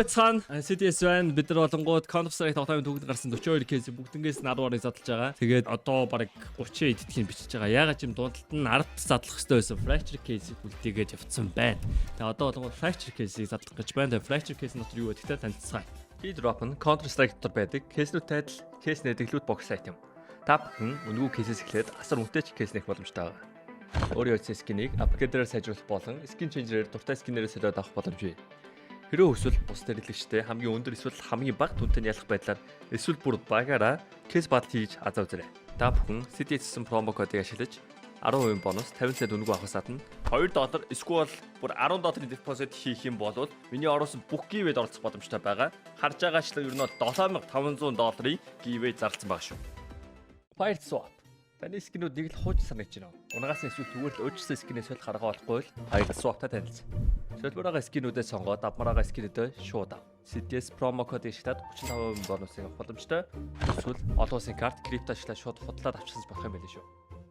цаан CDS байна. Бид нар болонгууд Counter-Strike тоглоомын төгөд гарсан 42 кейс бүгднгээс нь 10 орыг задлж байгаа. Тэгээд одоо баг 30 эддгийг бичиж байгаа. Ягаад ч юм дундалт нь 10-т задлах хэрэгтэй байсан. Fracture case-ийг үлдээгээд явцсан байна. Тэгээд одоо болонгууд Fracture case-ийг задлах гэж байна. Fracture case дотор юу вэ гэхдээ танилцгаая. Keydrop нь Counter-Strike дотор байдаг. Кейснүүд тайтал, кейс нэдэглүүд бокс сайт юм. Та бүхэн үнэгүй кейсээс эхлээд асар үнэтэй кейс нэх боломжтой байгаа. Өөрийн үеийн скинийг апгрейдерээр сайжруулах болон скин ченжерээр дуртай скинээрээ солиод авах боломж бий. Хэрвээ эсвэл бус дэрэлэгчтэй хамгийн өндөр эсвэл хамгийн бага түнтэй ялах байдлаар эсвэл бүр багаараа кейс батл хийж азаа үзээрэй. Та бүхэн CDS-сэн промо кодыг ашиглаж 10% бонус 50 цент үнэгүй авахаас гадна $2 эсвэл бүр $10 депозит хийх юм бол миний оруулсан бүх гивэд оролцох боломжтой байгаа. Харж байгаачлан ер нь $7500 гивэ зарласан байгаа шүү. Fire swap. Таны скинүүд нэг л хууч санагдаж байна. Унагаас эсвэл зүгээр л өөрчлөсөн скинээс бол гаргаа болохгүй л Fire swap-та танилцсан. Солбороо скинүүдээ сонгоод авмараа скинүүдээ шууд ав. CDS промо кодыг шатаад 35% бонусыг авах боломжтой. Эсвэл олон улсын карт крипто ашиглаад шууд худлаад авчихсан болох юм байл шүү.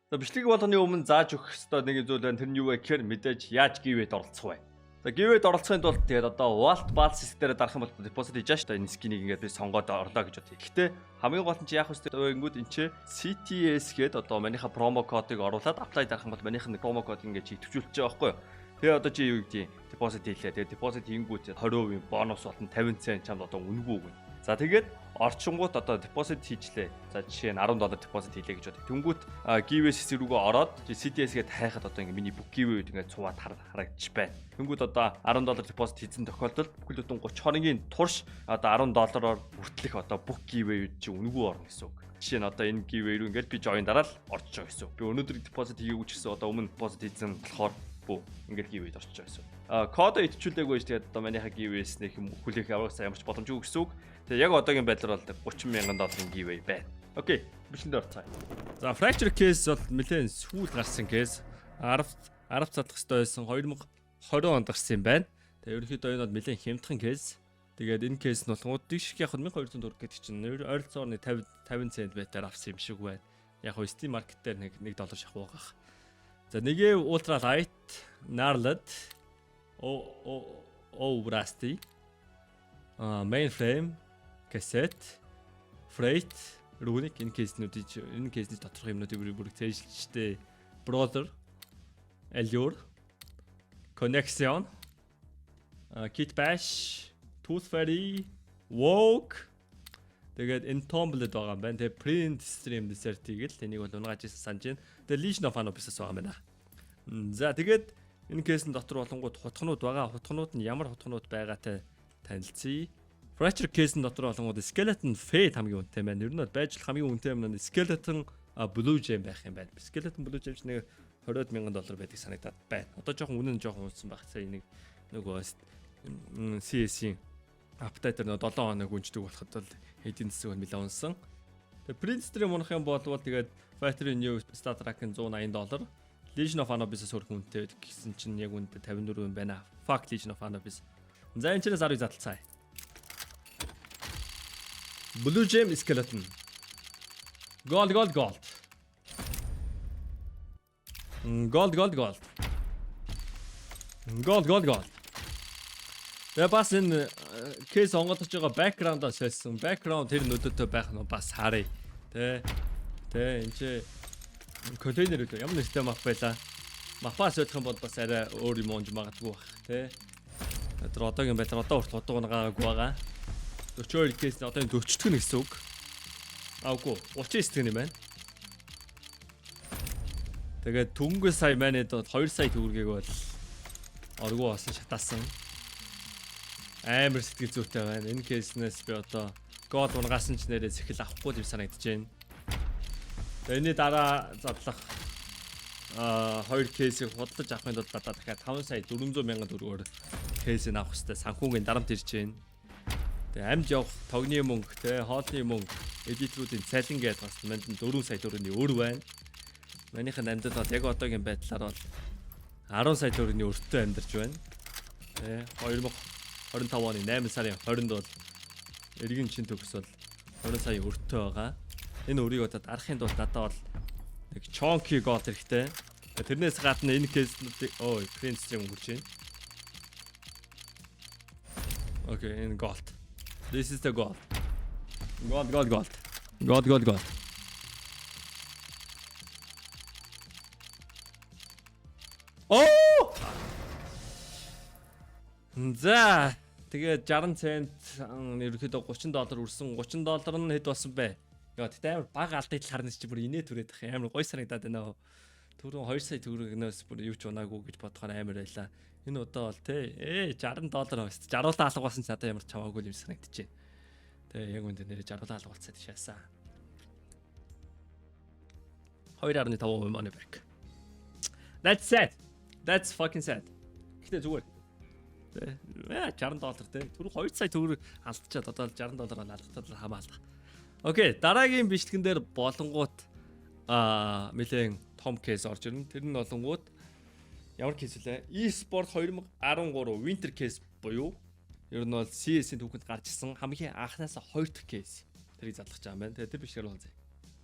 За бичлэг болгоны өмнө зааж өгөх ёстой нэг зүйл байна. Тэр нь юу вэ гэхээр мэдээж яаж гивэд оролцох вэ? За гивэд оролцохын тулд тэгээд одоо Vault Balls дээр дарах юм бол депозит хийж байгаа шүү дээ. Энэ скинийг ингээд би сонгоод орлоо гэж бодъё. Гэхдээ хамгийн гол нь яах вэ гэнгүүт энэ чи CTS гээд одоо манийха промо кодыг оруулаад apply дарах юм бол манийх нь промо код ингээд чийдвчүүлж байгаа байхгүй юу? Тэгээ одоо чи юу гэдэг депозит хийлээ. Тэгээ депозит хийнгүүт 20% бонус болон 50 цент чамд одоо үнэгүй өгнө. За тэгээд орчингууд одоо депозит хийжлээ. За жишээ нь $10 депозит хийлээ гэж бодъё. Тэнгүүт гивэс хэсэг рүүгээ ороод CDS-гээд хайхад одоо ингээ миний бүх гивэд ингээ цуваад харагдчих байна. Тэнгүүт одоо $10 депозит хийсэн тохиолдолд бүхэл бүтэн 30 хоногийн турш одоо $10-оор бүртлэх одоо бүх гивэд чи үнэгүй орно гэсэн үг. Жишээ нь одоо энэ гивэ рүү ингээд би join дараад орж байгаа гэсэн үг. Би өнөөдөр депозит хийгээгүй ч гэсэн одоо өмнө депозит хийсэн болохоор ингээд гивэд орчих байсан. Кодо итчүүлээгүй шүү. Тэгээд одоо манийха гивэс нэг юм хүлээх аваасаа ямарч боломжгүй гэсэн үг. Тэгээд яг одоогийн байдлаар бол $30,000 гивэ байна. Окей, бичлэндээ орцгаая. За Fracture case бол нэлээд сүүл гарсан кейс. 10 задлах хэрэгтэй байсан 2020 онд гарсан юм байна. Тэгээд ерөнхийдөө энэ бол нэлээд хямдхан кейс. Тэгээд энэ кейс нь болгоод дэвших яг 1200 төгрөг гэдэг чинь ойролцоогоор 50 цент байтаар авсан юм шиг байна. Яг хөө Steam market дээр $1 шахуу гах. За нэгэ Ultralight, Gnarled, Rusty, Mainframe, Cassette, Freight, Runic энэ кейсний доторх юмнуудыг бүрийг цээжилжтэй Brother, Allure, Connection, Kit Bash, Tooth Fairy, Woke. Тэгээд Entombled байгаа юм байна. Тэгээд Print Stream Desert-ийг л энийг бол унгаж ирсэн санаж байна. Тэгээд Legion of Anubis-аас байгаа юм байна. За тэгээд энэ кейсийн дотор болонгууд хутгнууд байгаа. Хутгнууд нь ямар хутгнууд байгаатай танилцъя. Fracture кейсийн дотор болонгууд Skeleton Fade хамгийн үнэтэй байна. Ер нь бол байж хамгийн үнэтэй юм нь Skeleton Blue Gem байх юм байна. Skeleton Blue Gem ч нэг $20,000 байдаг санагдаад байна. Одоо жоохон үнэ нь жоохон унсан байх. Сая нэг нөгөө CS-ийн апдейтер нөө 7 хоног гүнждэг болоход бол эдийн засаг нэлээд унсан. Тэгээ Print Stream унах юм бол тэгээд Factory New Star Trek-ын $180, Legion of Anubis-аас өөр хүнтэй гэсэн чинь яг үүнд 54 юм байна. Fuck Legion of Anubis. За энэ ч 10 задлцгаая. Blue Gem Skeleton. Gold. Тэгээ бас энэ кейс онгодож байгаа бэкграундаа солисон. Бэкграунд тэр нүдэтэй байх нь бас харъя. Тэ энэ чи контейнер үү? Ямар нэртэй мап байла? Мапаас өдөх юм бол бас арай өөр юм унж магадгүй бах. Тэ. Тэр одоогийн байдлаар одоо урт удаагаагүй байгаа. 42 кейс одоо энэ 40 гэн гэсэн үг. Аагүй 39 гэн юм байна. Тэгээд түнгээ сая манайд 2 сая төгрөгийг бол оргуу басан шатаасан. Амар сэтгэл зүйтэй байна. Энэ кейснээс би одоо God унгасан ч нэрээ зэхэл авахгүй юм санагдаж байна. Энэний дараа задлах 2 кейсийг худалдаж авахын тулд одоо дахиад 5,400,000 кейсийг авах хэрэгтэй. Санхүүгийн дарамт ирж байна. Тэгээ амж явах тогны мөнгө, тэ хоолны мөнгө, эдитрүүдийн цалин гээд бас манд 4 сая төгрөгийн өр байна. Манийхэн амьдад бол яг одоогийн байдлаар бол 10 сая төгрөгийн өртөө амьдарч байна. Тэ 2025 оны 8 сарын 20-нд бол эргэн чин төгс бол 20 сая өртөө байгаа. Энэ өрийг одоо дарахын тулд надад бол нэг chunky gold хэрэгтэй. Тэрнээс гадна энэ кейснүүдийг Print Stream өгч байна. Okay, in gold. This is the gold. Gold, gold, gold. Gold, gold, gold. Oh! За тэгээд 60 цент ерөөхдөө $30 үрсэн. $30 нь хэд болсон бэ? Яа тэгтээ амар бага алдагдал харна чи бүр инээ түрээд ах амар гой санагдаад байна. Түрүүн 2 сая төгрөгнөөс бүр юу ч унаагүй гэж бодохоор амар байлаа. Энэ удаа бол те $60 хост. 60-уулаа алга болсон ч надад ямар чамаагүй юм санагдчихэв. Тэ яг үндэ нэрээ 60-уулаа алга болцоод шаасаа. 2.5 money back. That's sad. That's fucking sad. Гэтэ зүгээр. $60 те. Түрүү 2 сая төгрөг алдчихад одоо $60 алдахад хамаалах. Окей, дараагийн бичлэгэн дээр болонгууд нэлээд том кейс орж ирнэ. Тэр нь болонгууд ямар кейс вэ? eSport 2013 Winter case буюу ер нь бол CS-ийн түүхэнд гарч ирсэн хамгийн анхнаасаа 2 дахь кейс. Тэрийг задлах гэж байгаа юм байна. Тэгээ тэр бичлэгээр бол зэ.